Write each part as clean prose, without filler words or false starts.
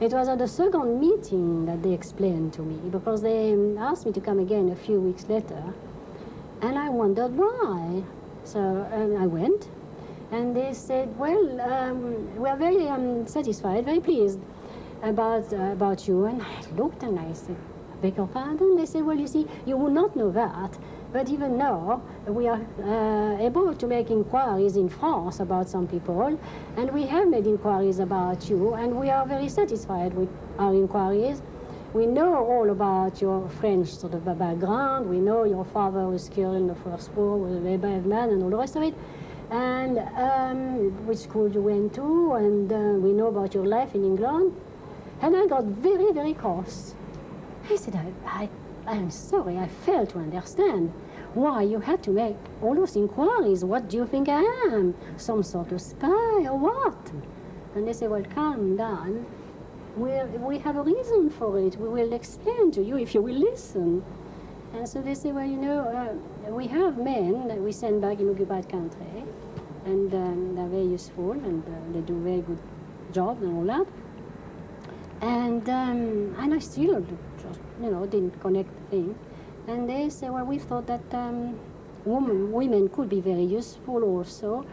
It was at the second meeting that they explained to me, because they asked me to come again a few weeks later, and I wondered why. So I went, and they said, well, we are very satisfied, very pleased about you. And I looked and I said, I beg your pardon? They said, well, you see, you would not know that, but even now we are able to make inquiries in France about some people, and we have made inquiries about you, and we are very satisfied with our inquiries. We know all about your French sort of background. We know your father was killed in the First War, was a very brave man, and all the rest of it, and which school you went to, and we know about your life in England. And I got very, very cross. I said, I'm sorry, I failed to understand why you had to make all those inquiries. What do you think I am? Some sort of spy or what? And they said, well, calm down. We have a reason for it. We will explain to you if you will listen. And so they say, well, you know, we have men that we send back in occupied country, and they're very useful, and they do very good jobs and all that. And I still just, you know, didn't connect the thing. And they say, well, we thought that women could be very useful also.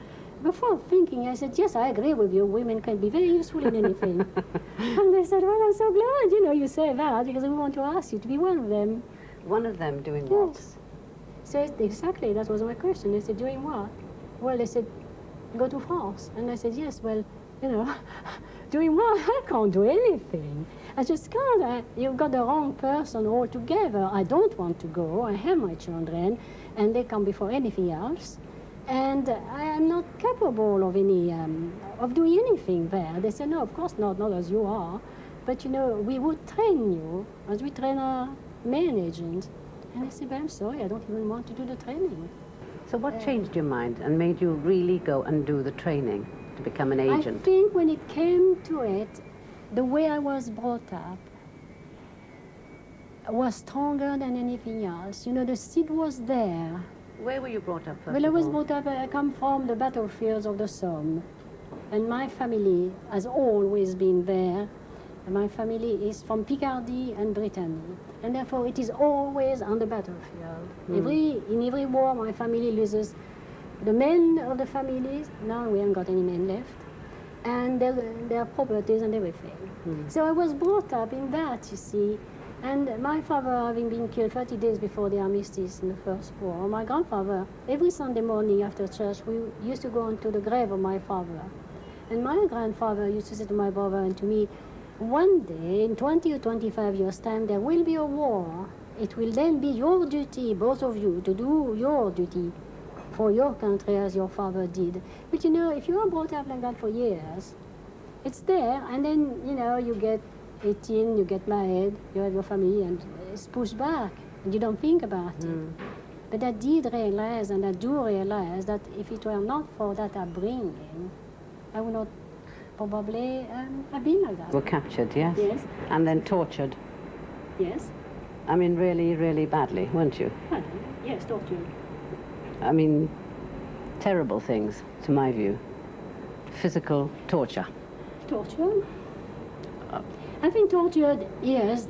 Before thinking, I said, yes, I agree with you. Women can be very useful in anything. And they said, well, I'm so glad, you know, you say that, because we want to ask you to be one of them. One of them doing what? Yes. So exactly, that was my question. They said, doing what? Well, they said, go to France. And I said, yes, well, you know, doing what? I can't do anything. I just can't. You've got the wrong person altogether. I don't want to go. I have my children, and they come before anything else. And I am not capable of of doing anything there. They said, no, of course not as you are. But, you know, we would train you as we train our main agents. And I said, but I'm sorry, I don't even want to do the training. So what changed your mind and made you really go and do the training to become an agent? I think when it came to it, the way I was brought up was stronger than anything else. You know, the seed was there. Where were you brought up first? Well, I was brought up, I come from the battlefields of the Somme. And my family has always been there. And my family is from Picardy and Brittany. And therefore, it is always on the battlefield. In every war, my family loses the men of the families. Now we haven't got any men left. And their properties and everything. So I was brought up in that, you see. And my father having been killed 30 days before the armistice in the First War, my grandfather, every Sunday morning after church, we used to go onto the grave of my father. And my grandfather used to say to my brother and to me, one day, in 20 or 25 years' time, there will be a war. It will then be your duty, both of you, to do your duty for your country as your father did. But you know, if you are brought up like that for years, it's there, and then, you know, you get 18, you get married, you have your family, and it's pushed back, and you don't think about it. But I did realize, and I do realize, that if it were not for that upbringing, I would not probably have been like that. Were captured, yes? Yes. And then tortured. Yes. I mean, really, really badly, weren't you? Well, yes, tortured. I mean, terrible things, to my view. Physical torture. Torture? I think torture is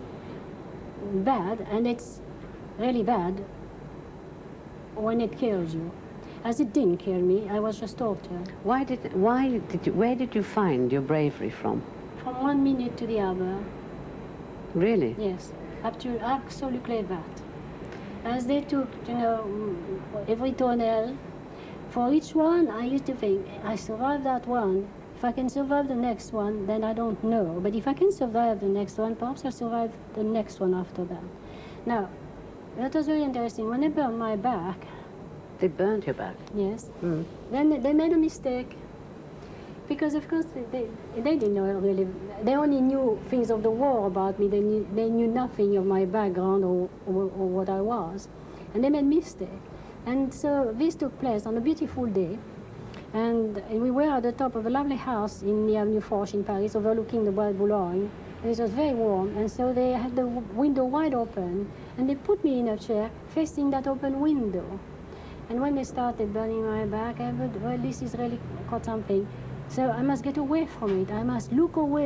bad, and it's really bad when it kills you. As it didn't kill me, I was just tortured. Where did you find your bravery from? From 1 minute to the other. Really? Yes, absolutely that. As they took, you know, every tunnel, for each one, I used to think, I survived that one. If I can survive the next one, then I don't know. But if I can survive the next one, perhaps I'll survive the next one after that. Now, that was very interesting. When they burned my back... They burned your back? Yes. Then they made a mistake. Because, of course, they didn't know really. They only knew things of the war about me. They knew nothing of my background or what I was. And they made a mistake. And so this took place on a beautiful day. And we were at the top of a lovely house in the Avenue Foch in Paris, overlooking the Bois de Boulogne. And it was very warm, and so they had the window wide open, and they put me in a chair facing that open window. And when they started burning my back, I thought, well, this is really quite something. So I must get away from it. I must look away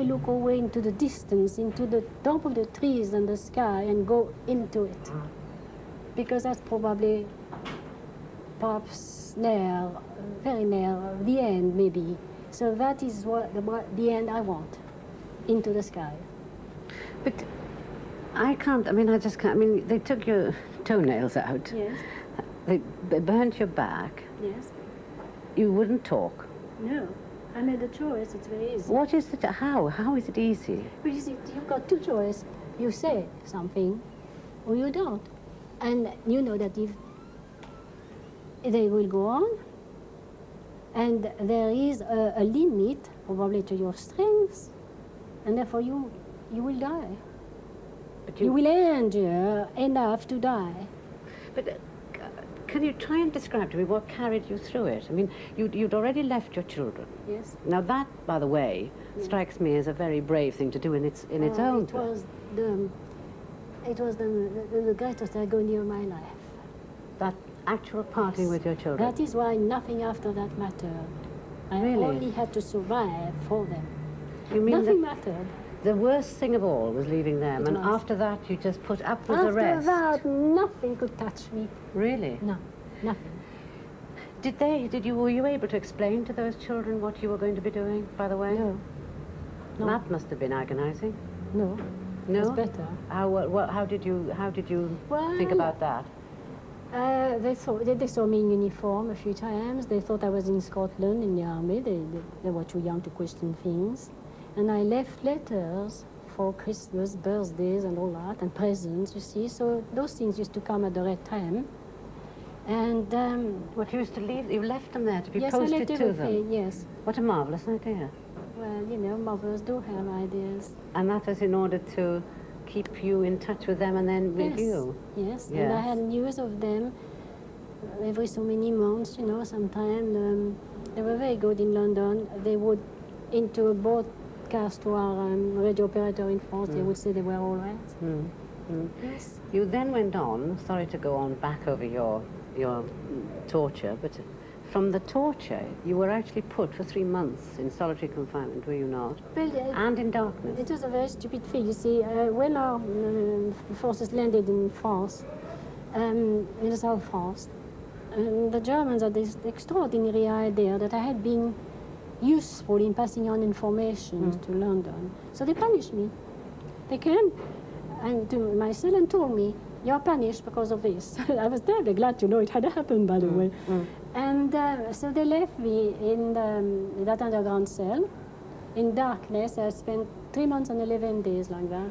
into the distance, into the top of the trees and the sky, and go into it. Because that's probably perhaps near, very near the end, maybe. So that is what the end I want, into the sky. But I can't, I mean, I just can't, I mean, they took your toenails out. Yes. They burnt your back. Yes. You wouldn't talk. No. I made a choice. It's very easy. What is it? How? How is it easy? But you see, you've got two choices. You say something, or you don't. And you know that if they will go on, and there is a limit, probably, to your strength, and therefore you will die. But You will endure enough to die. But can you try and describe to me what carried you through it? I mean, you'd already left your children. Yes. Now that, by the way, strikes me as a very brave thing to do in its own. It was the greatest agony of my life. That actual parting with your children. That is why nothing after that mattered. I Really? only had to survive for them. You mean Nothing that mattered. the worst thing of all was leaving them, It and was. after that you just put up with the After rest? that, nothing could touch me. Really? No, nothing. Were you able to explain to those children what you were going to be doing, by the way? No. No. That must have been agonizing. No. No? It's better. How did you Well, think about that? They saw me in uniform a few times. They thought I was in Scotland in the army. They were too young to question things. And I left letters for Christmas, birthdays and all that, and presents, you see. So those things used to come at the right time. And What, you left them there to be yes, I posted left to them? everything, yes. What a marvellous idea. Well, you know, mothers do have ideas. And that was in order to keep you in touch with them and then with you? Yes, and I had news of them every so many months, you know, sometimes. They were very good in London. They would, into a broadcast to our radio operator in France, they would say they were all right. Yes. You then went on, sorry to go on back over your torture, but from the torture, you were actually put for 3 months in solitary confinement, were you not? Well, And in darkness. it was a very stupid thing. You see, when our forces landed in France, in the South France, the Germans had this extraordinary idea that I had been useful in passing on information to London. So they punished me. They came and to my cell and told me, "You're punished because of this." I was terribly glad to know it had happened, by the way. And so they left me in that underground cell, in darkness. I spent 3 months and 11 days like that.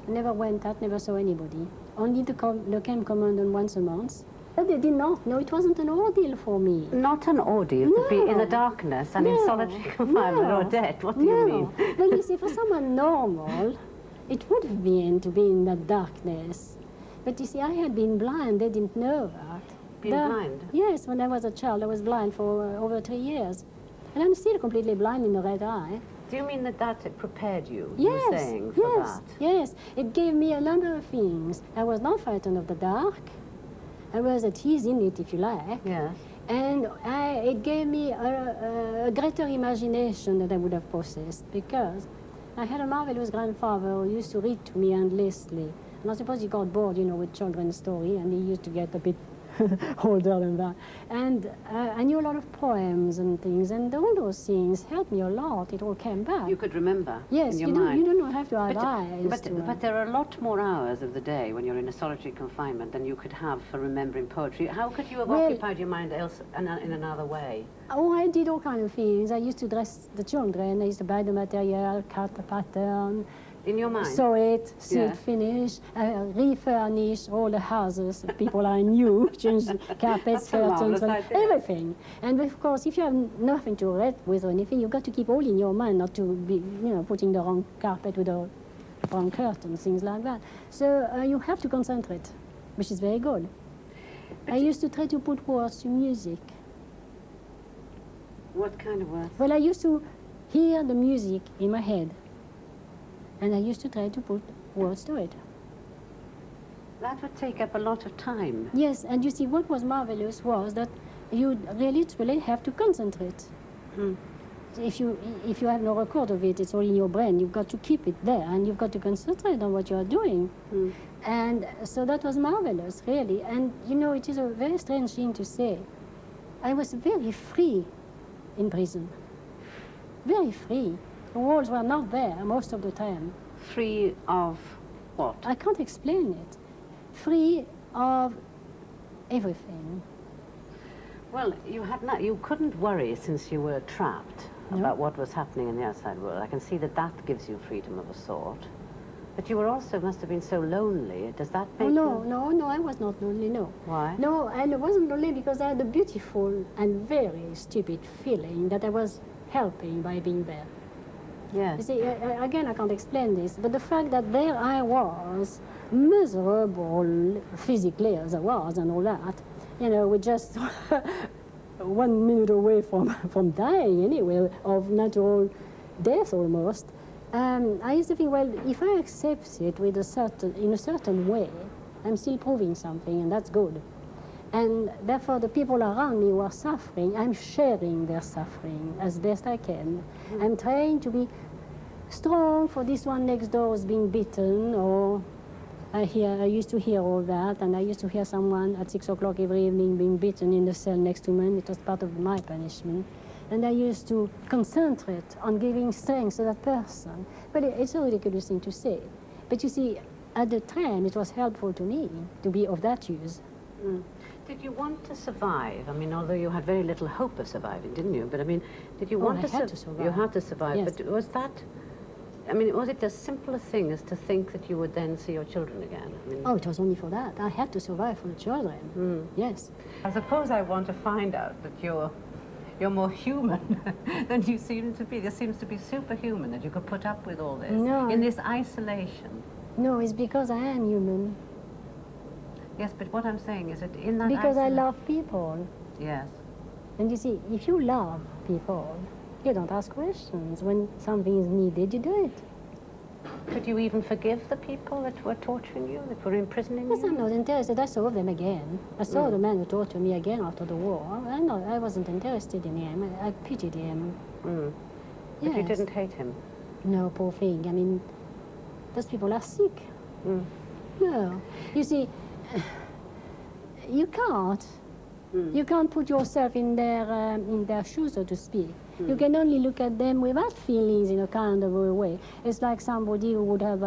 I never went out, never saw anybody. Only the camp commandant once a month. But they did not know it wasn't an ordeal for me. Not an ordeal to be in the No. darkness and in No. solitary confinement, No. Odette. What do you mean? Well, you see, for someone normal, it would have been to be in that darkness. But you see, I had been blind. They didn't know that. Been blind? Yes, when I was a child, I was blind for over 3 years. And I'm still completely blind in the right eye. Do you mean that prepared you, Yes, you were saying, for yes, that? yes. It gave me a number of things. I was not frightened of the dark. I was at ease in it, if you like. Yes. And it gave me a greater imagination that I would have possessed, because I had a marvelous grandfather who used to read to me endlessly. And I suppose he got bored, you know, with children's story, and he used to get a bit older than that. And I knew a lot of poems and things, and all those things helped me a lot. It all came back. You could remember Yes, in your you mind. don't have to have eyes. But there are a lot more hours of the day when you're in a solitary confinement than you could have for remembering poetry. How could you have occupied your mind else in another way? Oh, I did all kinds of things. I used to dress the children. I used to buy the material, cut the pattern, In your mind? sew it, see Yeah. it finish, refurnish all the houses that people I knew, change carpets, That's a curtains, marvelous idea. everything. And of course, if you have nothing to write with or anything, you've got to keep all in your mind, not to be, you know, putting the wrong carpet with the wrong curtains, things like that. So you have to concentrate, which is very good. I used to try to put words to music. What kind of words? Well, I used to hear the music in my head, and I used to try to put words to it. That would take up a lot of time. Yes, and you see, what was marvelous was that you really have to concentrate. if you have no record of it, it's all in your brain. You've got to keep it there, and you've got to concentrate on what you are doing. And so that was marvelous, really. And you know, it is a very strange thing to say. I was very free in prison. Very free. The walls were not there most of the time. Free of what? I can't explain it. Free of everything. Well, you couldn't worry since you were trapped about what was happening in the outside world. I can see that that gives you freedom of a sort. But you were also, must have been so lonely. Does that make No, I was not lonely, no. Why? No, and I wasn't lonely because I had a beautiful and very stupid feeling that I was helping by being there. Yes. You see, again, I can't explain this, but the fact that there I was, miserable physically as I was and all that, you know, with just 1 minute away from dying anyway, of natural death almost. I used to think, well, if I accept it in a certain way, I'm still proving something, and that's good. And therefore, the people around me who are suffering, I'm sharing their suffering as best I can. I'm trying to be strong for this one next door is being beaten, or I used to hear all that, and I used to hear someone at 6 o'clock every evening being beaten in the cell next to me. It was part of my punishment. And I used to concentrate on giving strength to that person. But it's a ridiculous thing to say. But you see, at the time, it was helpful to me to be of that use. Did you want to survive? I mean, although you had very little hope of surviving, didn't you? But I mean, did you want I had to survive. You had to survive. Yes. But was that, I mean, was it as simple a thing as to think that you would then see your children again? I mean, Oh, it was only for that. I had to survive for the children. Yes. I suppose I want to find out that you're more human than you seem to be. There seems to be superhuman that you could put up with all this in this isolation. No, it's because I am human. Yes, but what I'm saying is that in that Because I love people. Yes. And you see, if you love people, you don't ask questions. When something is needed, you do it. Could you even forgive the people that were torturing you, that were imprisoning Because you? I'm not interested. I saw them again. I saw the man who tortured me again after the war. I wasn't interested in him. I pitied him. But you Yes. didn't hate him? No, poor thing. I mean, those people are sick. No. You see, you can't. You can't put yourself in their shoes, so to speak. You can only look at them without feelings in a kind of a way. It's like somebody who would have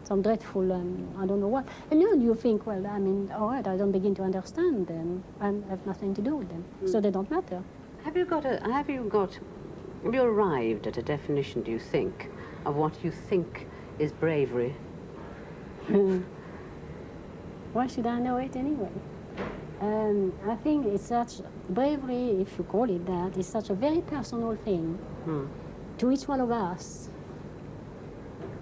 some dreadful, I don't know what. And then you think, well, I mean, all right, I don't begin to understand them. I have nothing to do with them, so they don't matter. Have you arrived at a definition, do you think, of what you think is bravery? Why should I know it anyway? I think it's such bravery, if you call it that, is such a very personal thing to each one of us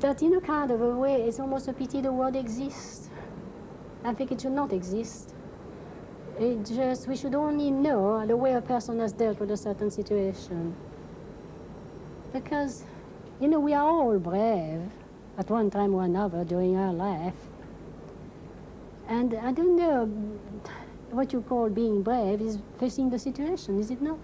that in a kind of a way it's almost a pity the word exists. I think it should not exist. We should only know the way a person has dealt with a certain situation. Because, you know, we are all brave at one time or another during our life. And I don't know, what you call being brave is facing the situation, is it not?